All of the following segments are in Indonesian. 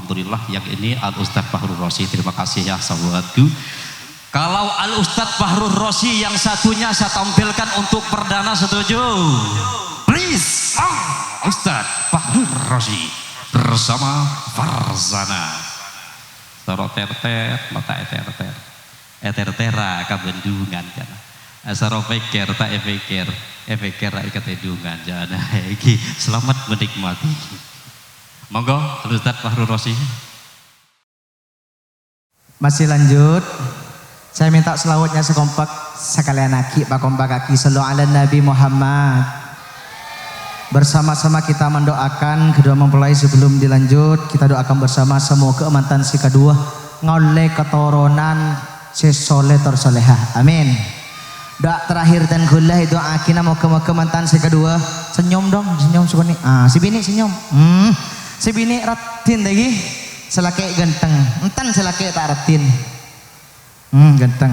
Alhamdulillah yang ini Al Ustadz Fahrul Rosi. Terima kasih ya sahabatku. Kalau Al Ustadz Fahrul Rosi yang satunya saya tampilkan untuk perdana, setuju? Please, Ustadz Fahrul Rosi bersama Farzana. Soroterter, mata etertera kabendungan kan. Asaro pikir tak efekir ikat edungan jangan iki. Selamat menikmati. Monggo Ustadz Fahrul Rosi. Masih lanjut. Saya minta selawatnya sekompak sekalian aki pak kompak kaki sallu ala Nabi Muhammad. Bersama-sama kita mendoakan kedua mempelai. Sebelum dilanjut kita doakan bersama semoga mantan si kedua ngoleh keturunan si soleh tersoleha. Amin. Doa terakhir dan gula itu akina mau ke mantan si kedua. Senyum dong, senyum suka nih. Si bini senyum. Si bini ratin lagi. Selake ganteng. Entan selake tak ratin. Ganteng.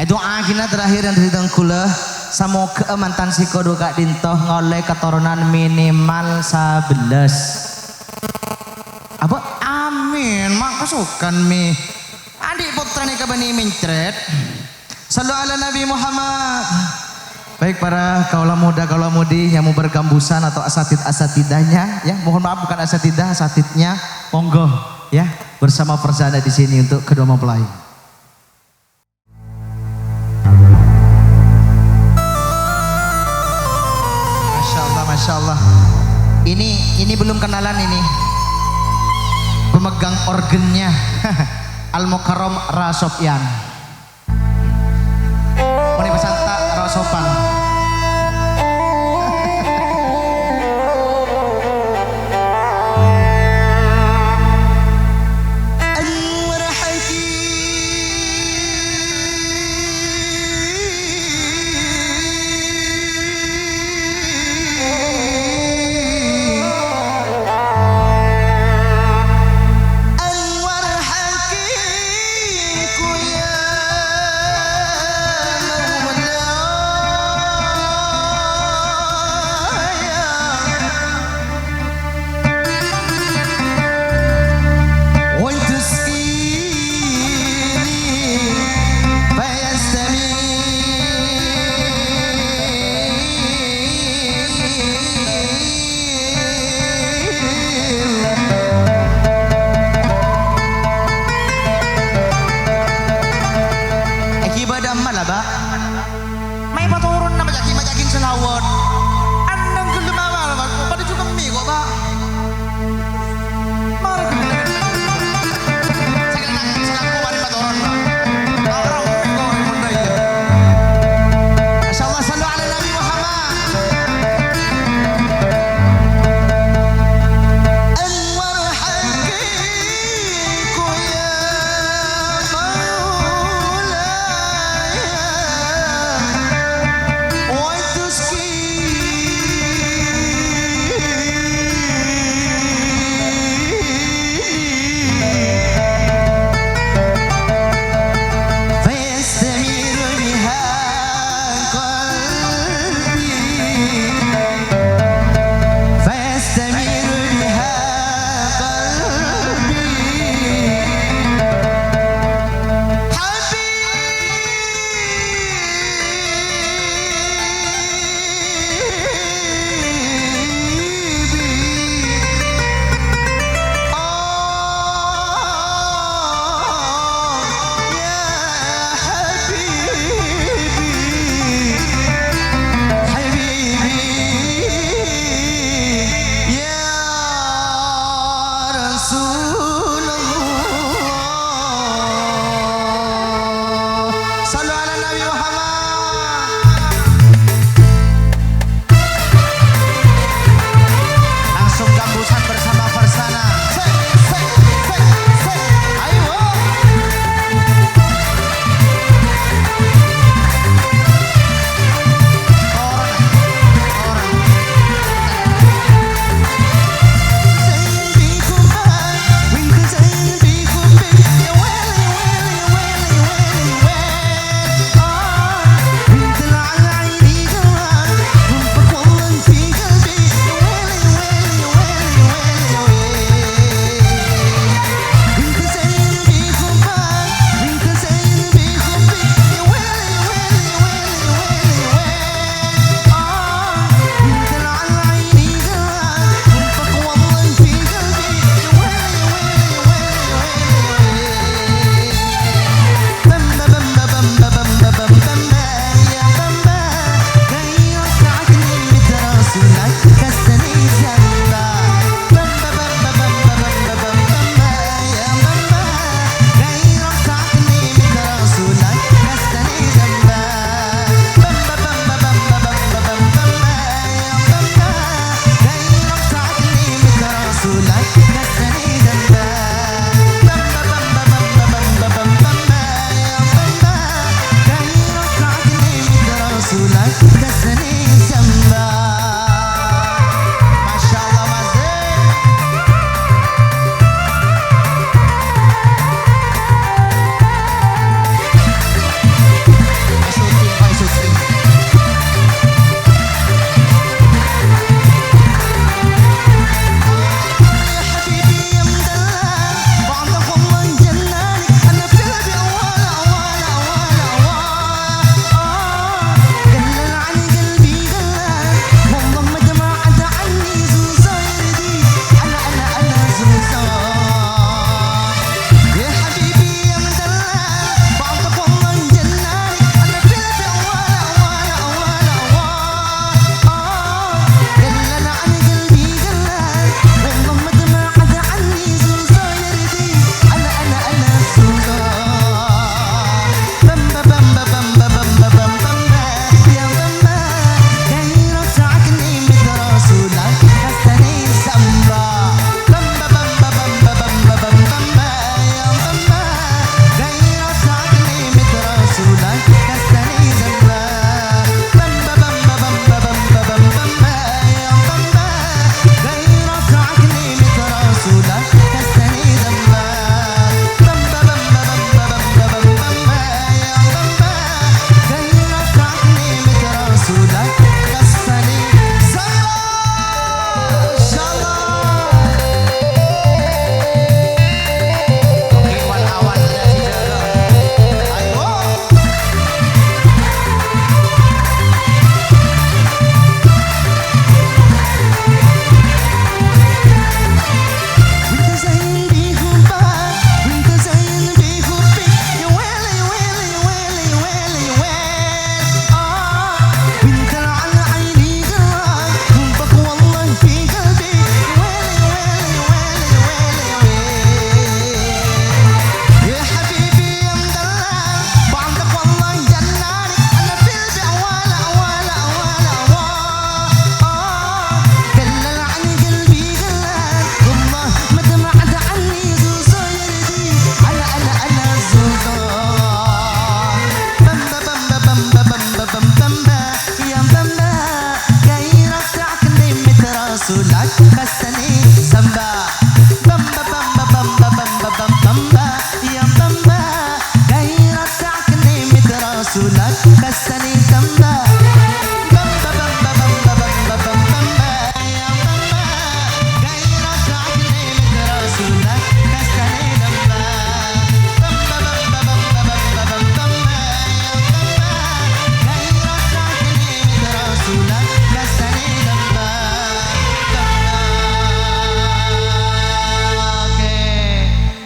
Doa akina terakhir dan dan gula. Semoga mantan si kedua kak dintoh ngoleh keturunan minimal 11. Apa? Amin. Mak kesukaan mi. Adik putra nih kabani mincret. Sallu ala Nabi Muhammad. Baik para kaula muda kaula mudi yang mau bergambusan atau asatidahnya ya, mohon maaf bukan asatidah, asatidnya, monggo ya bersama Farzana di sini untuk kedua mempelai. Masya Allah. Ini belum kenalan ini. Pemegang organnya Al Mukarram Rasopyan. Moni pesan tak Rasopan.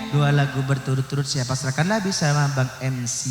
2 lagu berturut-turut saya pasrahkan lebih sama Bang MC.